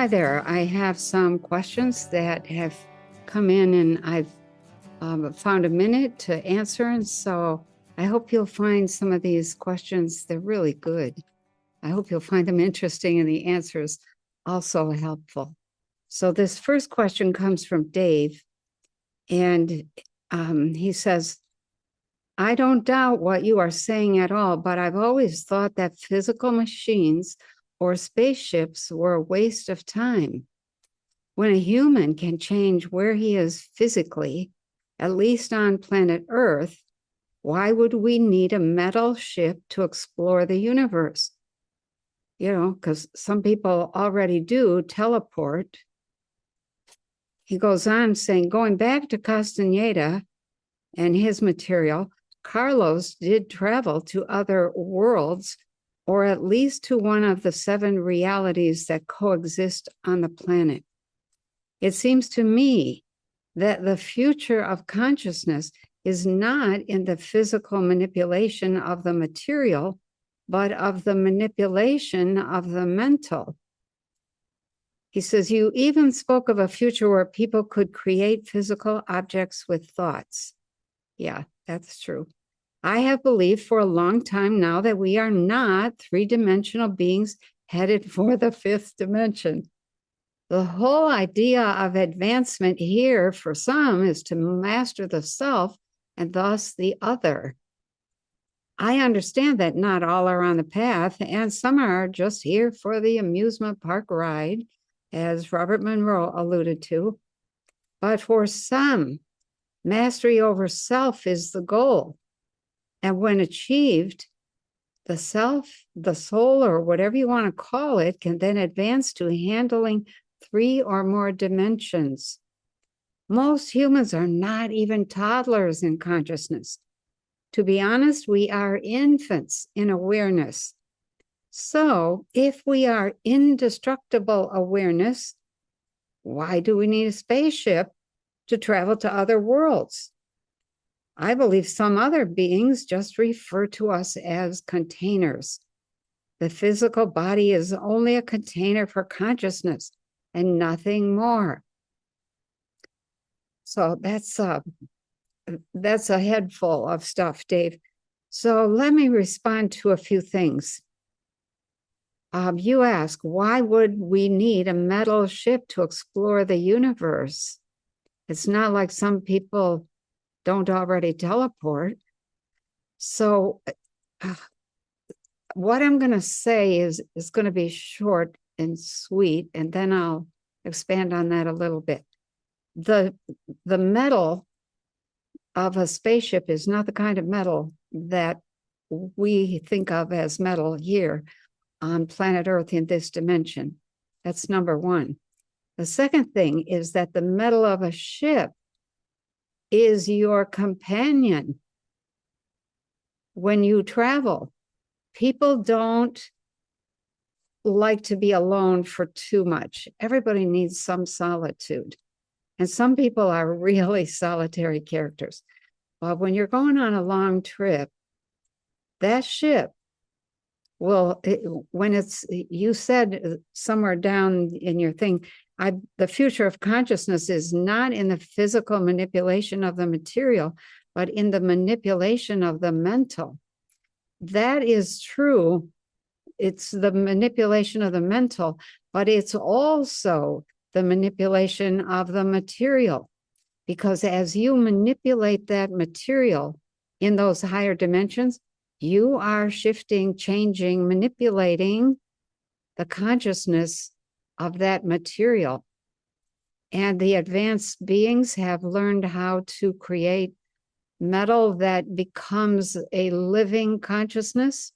Hi there. I have some questions that have come in and I've found a minute to answer. And so I hope you'll find some of these questions, they're really good. I hope you'll find them interesting and the answers also helpful. So this first question comes from Dave, and he says, I don't doubt what you are saying at all, but I've always thought that physical machines or spaceships were a waste of time. When a human can change where he is physically, at least on planet Earth, why would we need a metal ship to explore the universe? You know, because some people already do teleport. He goes on saying, going back to Castaneda and his material, Carlos did travel to other worlds, or at least to one of the 7 realities that coexist on the planet. It seems to me that the future of consciousness is not in the physical manipulation of the material, but of the manipulation of the mental. He says, you even spoke of a future where people could create physical objects with thoughts. Yeah, that's true. I have believed for a long time now that we are not 3-dimensional beings headed for the 5th dimension. The whole idea of advancement here for some is to master the self and thus the other. I understand that not all are on the path, and some are just here for the amusement park ride, as Robert Monroe alluded to. But for some, mastery over self is the goal. And when achieved, the self, the soul, or whatever you want to call it, can then advance to handling 3 or more dimensions. Most humans are not even toddlers in consciousness. To be honest, we are infants in awareness. So if we are indestructible awareness, why do we need a spaceship to travel to other worlds? I believe some other beings just refer to us as containers. The physical body is only a container for consciousness and nothing more. So that's a head full of stuff, Dave. So let me respond to a few things. You ask, why would we need a metal ship to explore the universe? It's not like some people don't already teleport. So what I'm going to say is going to be short and sweet, and then I'll expand on that a little bit. The metal of a spaceship is not the kind of metal that we think of as metal here on planet Earth in this dimension. That's number one. The second thing is that the metal of a ship is your companion when you travel. People don't like to be alone for too much. Everybody needs some solitude. And some people are really solitary characters. But when you're going on a long trip, that ship will, you said somewhere down in your thing, the future of consciousness is not in the physical manipulation of the material, but in the manipulation of the mental. That is true. It's the manipulation of the mental, but it's also the manipulation of the material. Because as you manipulate that material in those higher dimensions, you are shifting, changing, manipulating the consciousness of that material. And the advanced beings have learned how to create metal that becomes a living consciousness.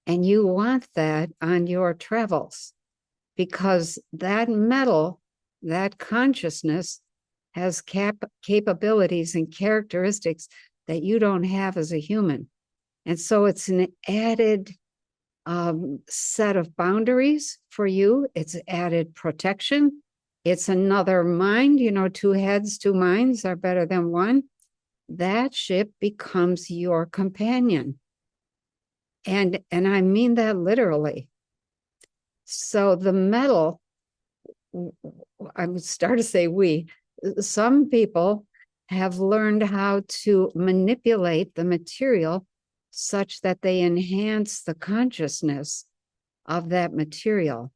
And you want that on your travels, because that metal, that consciousness, has capabilities and characteristics that you don't have as a human. And so it's an added set of boundaries for you. It's added protection. It's another mind. You know, 2 heads, 2 minds are better than one. That ship becomes your companion. And I mean that literally. So the metal I would start to say some people have learned how to manipulate the material such that they enhance the consciousness of that material.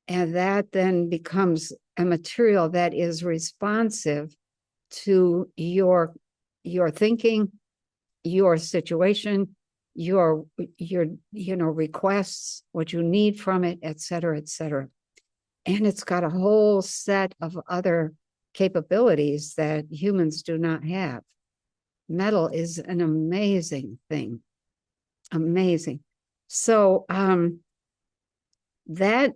And that then becomes a material that is responsive to your thinking, your situation, your requests, what you need from it, et cetera, et cetera. And it's got a whole set of other capabilities that humans do not have. Metal is an amazing thing. Amazing. So that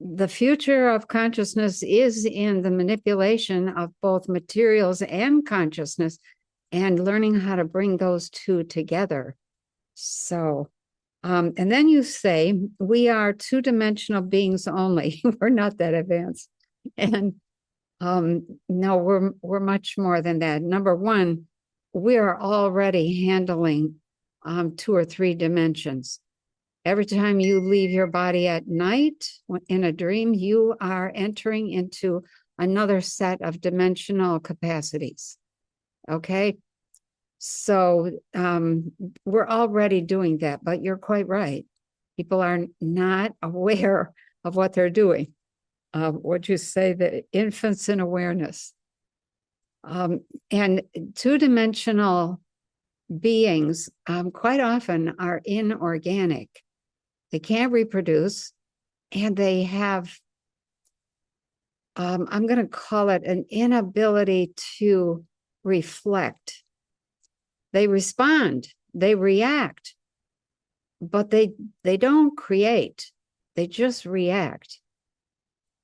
the future of consciousness is in the manipulation of both materials and consciousness, and learning how to bring those two together. So, and then you say, we are two-dimensional beings only. We're not that advanced. And no, we're much more than that. Number one, we are already handling 2 or 3 dimensions. Every time you leave your body at night in a dream, you are entering into another set of dimensional capacities. Okay? So we're already doing that, but you're quite right. People are not aware of what they're doing. Would you say the infants in awareness? And two-dimensional beings quite often are inorganic. They can't reproduce, and they have, I'm going to call it an inability to reflect. They respond, they react, but they don't create. They just react.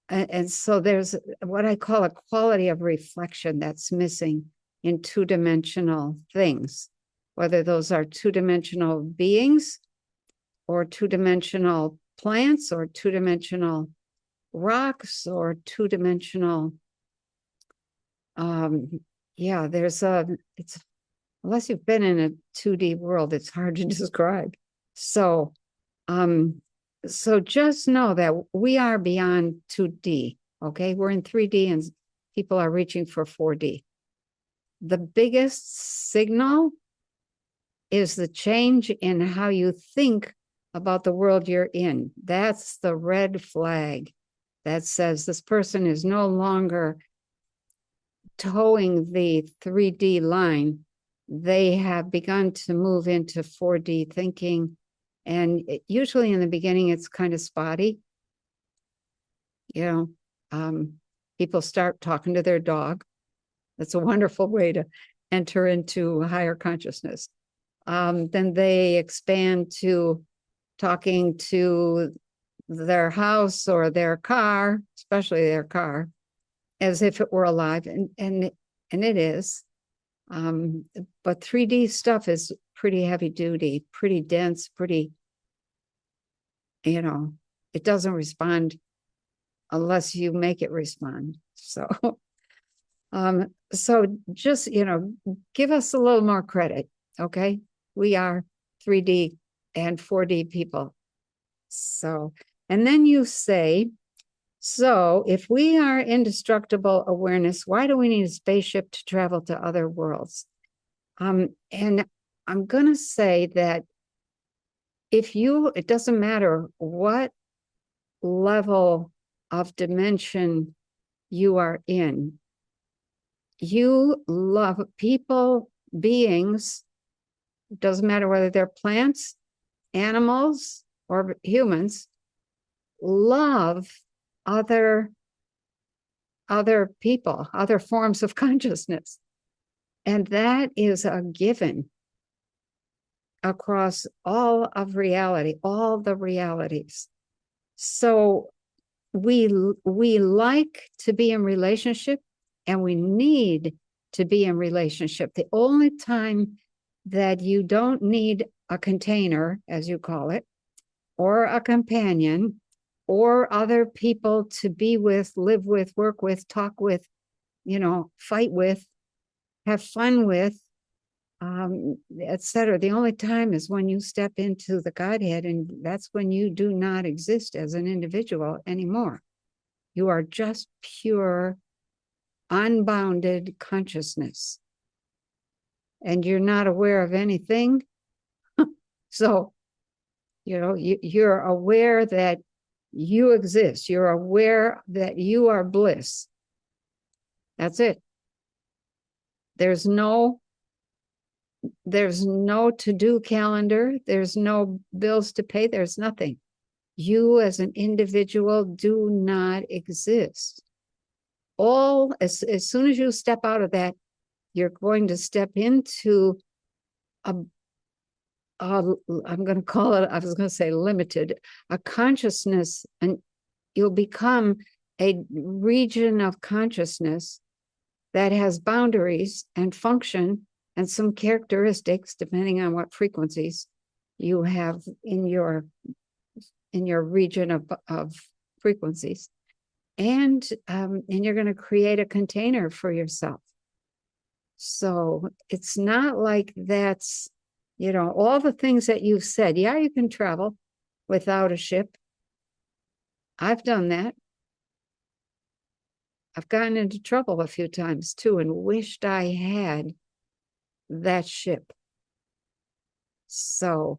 And so there's what I call a quality of reflection that's missing in two-dimensional things, whether those are two-dimensional beings or two-dimensional plants or two-dimensional rocks or two-dimensional, it's, unless you've been in a 2D world, it's hard to describe. So, so just know that we are beyond 2D, okay? We're in 3D and people are reaching for 4D. The biggest signal is the change in how you think about the world you're in. That's the red flag that says this person is no longer towing the 3D line. They have begun to move into 4D thinking. And usually in the beginning, it's kind of spotty. You know, people start talking to their dog. That's a wonderful way to enter into higher consciousness. Then they expand to talking to their house or their car, especially their car, as if it were alive, and it is. But 3D stuff is pretty heavy duty, pretty dense, pretty, it doesn't respond unless you make it respond. So, so just, give us a little more credit, okay? We are 3D and 4D people. So, and then you say, so if we are indestructible awareness, why do we need a spaceship to travel to other worlds? And I'm going to say that it doesn't matter what level of dimension you are in, you love people, beings, doesn't matter whether they're plants, animals, or humans, love other people, other forms of consciousness. And that is a given across all of reality, all the realities. So we like to be in relationship, and we need to be in relationship. The only time that you don't need a container, as you call it, or a companion, or other people to be with, live with, work with, talk with, fight with, have fun with, etc. The only time is when you step into the Godhead, and that's when you do not exist as an individual anymore. You are just pure, unbounded consciousness. And you're not aware of anything. So, you're aware that you exist. You're aware that you are bliss. That's it. There's no to-do calendar. There's no bills to pay. There's nothing. You as an individual do not exist. As soon as you step out of that, you're going to step into I'm going to call it, I was going to say limited, a consciousness, and you'll become a region of consciousness that has boundaries and function and some characteristics, depending on what frequencies you have in your region of frequencies. And you're going to create a container for yourself. So it's not like that's, all the things that you've said. Yeah, you can travel without a ship. I've done that. I've gotten into trouble a few times too and wished I had that ship. So,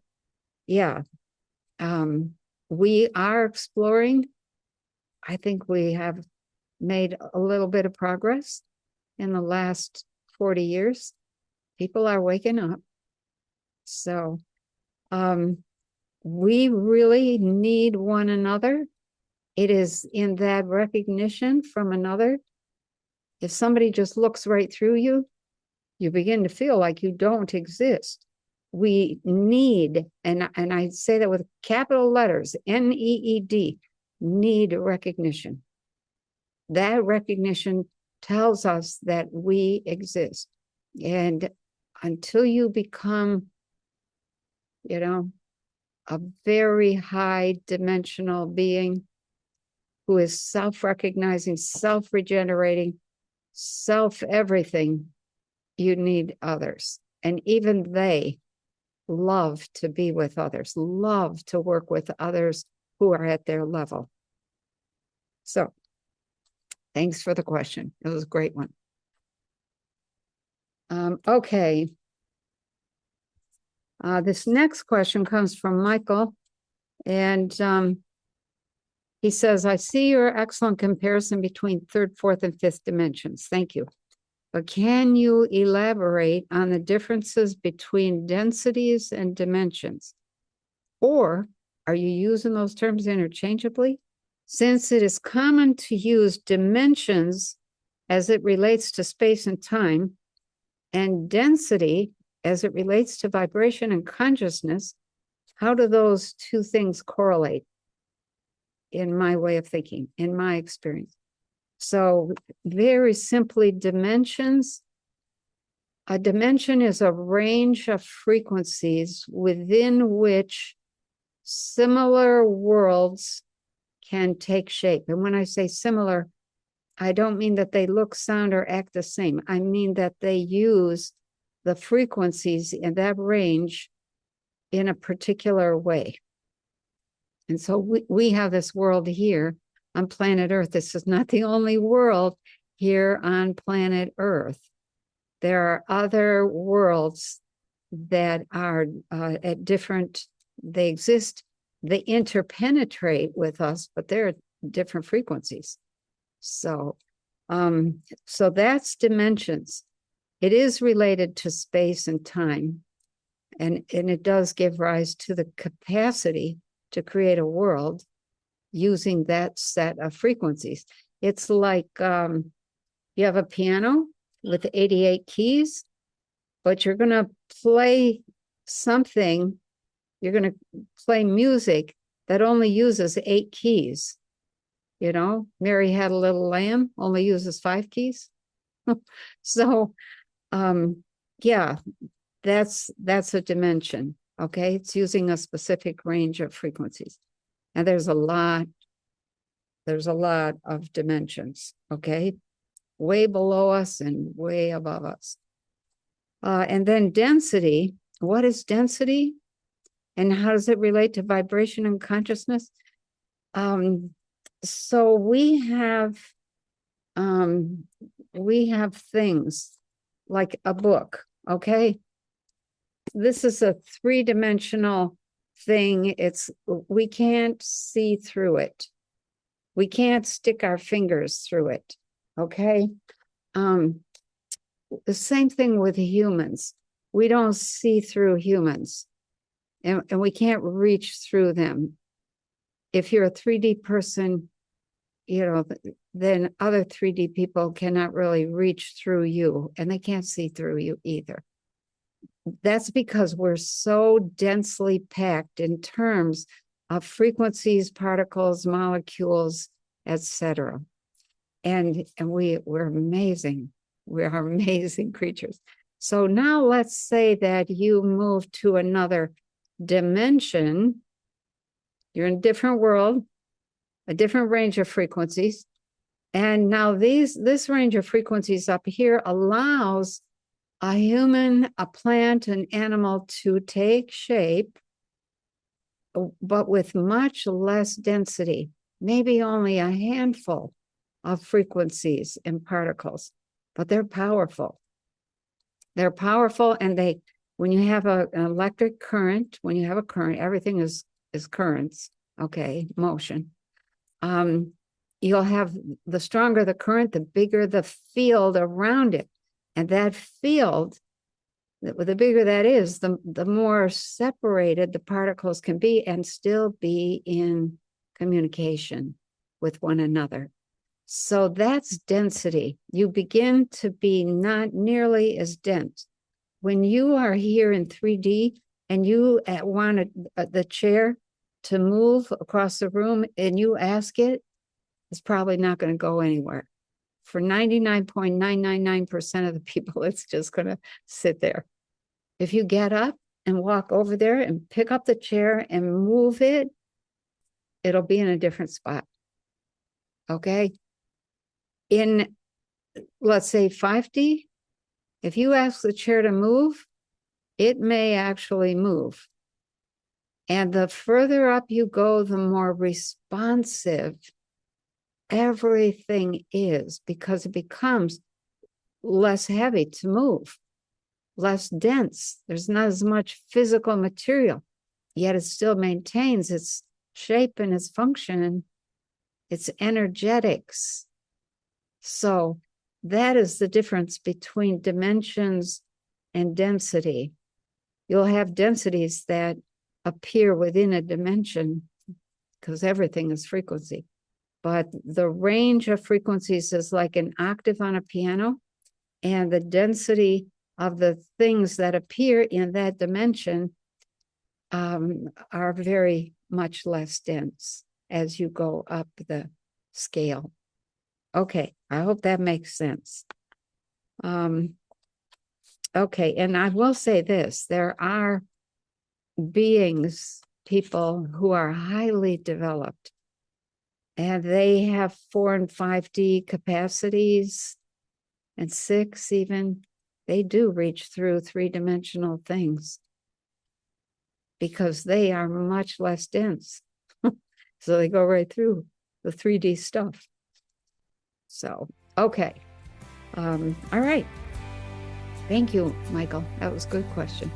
yeah, we are exploring. I think we have made a little bit of progress in the last 40 years. People are waking up. So, we really need one another. It is in that recognition from another. If somebody just looks right through you, you begin to feel like you don't exist. We need, and I say that with capital letters, NEED, need recognition. That recognition tells us that we exist. And until you become, a very high dimensional being who is self-recognizing, self-regenerating, self-everything, you need others. And even they love to be with others, love to work with others who are at their level. So thanks for the question. It was a great one. Okay. This next question comes from Michael, and he says, I see your excellent comparison between third, fourth, and fifth dimensions. Thank you. But can you elaborate on the differences between densities and dimensions? Or are you using those terms interchangeably? Since it is common to use dimensions as it relates to space and time, and density as it relates to vibration and consciousness, how do those two things correlate in my way of thinking, in my experience? So very simply, dimensions, a dimension is a range of frequencies within which similar worlds can take shape. And when I say similar, I don't mean that they look, sound, or act the same. I mean that they use the frequencies in that range in a particular way. And so we have this world here on planet Earth. This is not the only world here on planet Earth. There are other worlds that are at different, they exist, they interpenetrate with us, but they're different frequencies. So, so that's dimensions. It is related to space and time, and it does give rise to the capacity to create a world using that set of frequencies. It's like you have a piano with 88 keys, but you're going to play something, you're going to play music that only uses 8 keys. Mary Had a Little Lamb only uses 5 keys. So, yeah, that's a dimension. Okay, it's using a specific range of frequencies, and there's a lot of dimensions. Okay, way below us and way above us. And then density. What is density, and how does it relate to vibration and consciousness? So we have things like a book, okay? This is a three-dimensional thing. We can't see through it. We can't stick our fingers through it, okay? The same thing with humans. We don't see through humans, and we can't reach through them. If you're a 3D person, then other 3D people cannot really reach through you, and they can't see through you either. That's because we're so densely packed in terms of frequencies, particles, molecules, etc. And we're amazing. We are amazing creatures. So now let's say that you move to another dimension. You're in a different world, a different range of frequencies. And now this range of frequencies up here allows a human, a plant, an animal to take shape, but with much less density, maybe only a handful of frequencies and particles, but they're powerful. They're powerful, and when you have an electric current, when you have a current, everything is currents, okay, motion. You'll have, the stronger the current, the bigger the field around it. And that field, the bigger that is, the more separated the particles can be and still be in communication with one another. So that's density. You begin to be not nearly as dense. When you are here in 3D and you want the chair to move across the room and you ask it, it's probably not going to go anywhere. For 99.999% of the people, it's just going to sit there. If you get up and walk over there and pick up the chair and move it, it'll be in a different spot. Okay? In, let's say, 5D, if you ask the chair to move, it may actually move. And the further up you go, the more responsive everything is, because it becomes less heavy to move, less dense. There's not as much physical material, yet it still maintains its shape and its function, its energetics. So that is the difference between dimensions and density. You'll have densities that appear within a dimension because everything is frequency. But the range of frequencies is like an octave on a piano, and the density of the things that appear in that dimension are very much less dense as you go up the scale. Okay, I hope that makes sense. Okay, and I will say this, there are beings, people who are highly developed, and they have 4 and 5D capacities, and 6 even. They do reach through 3-dimensional things because they are much less dense. So they go right through the 3D stuff. So, okay. All right. Thank you, Michael. That was a good question.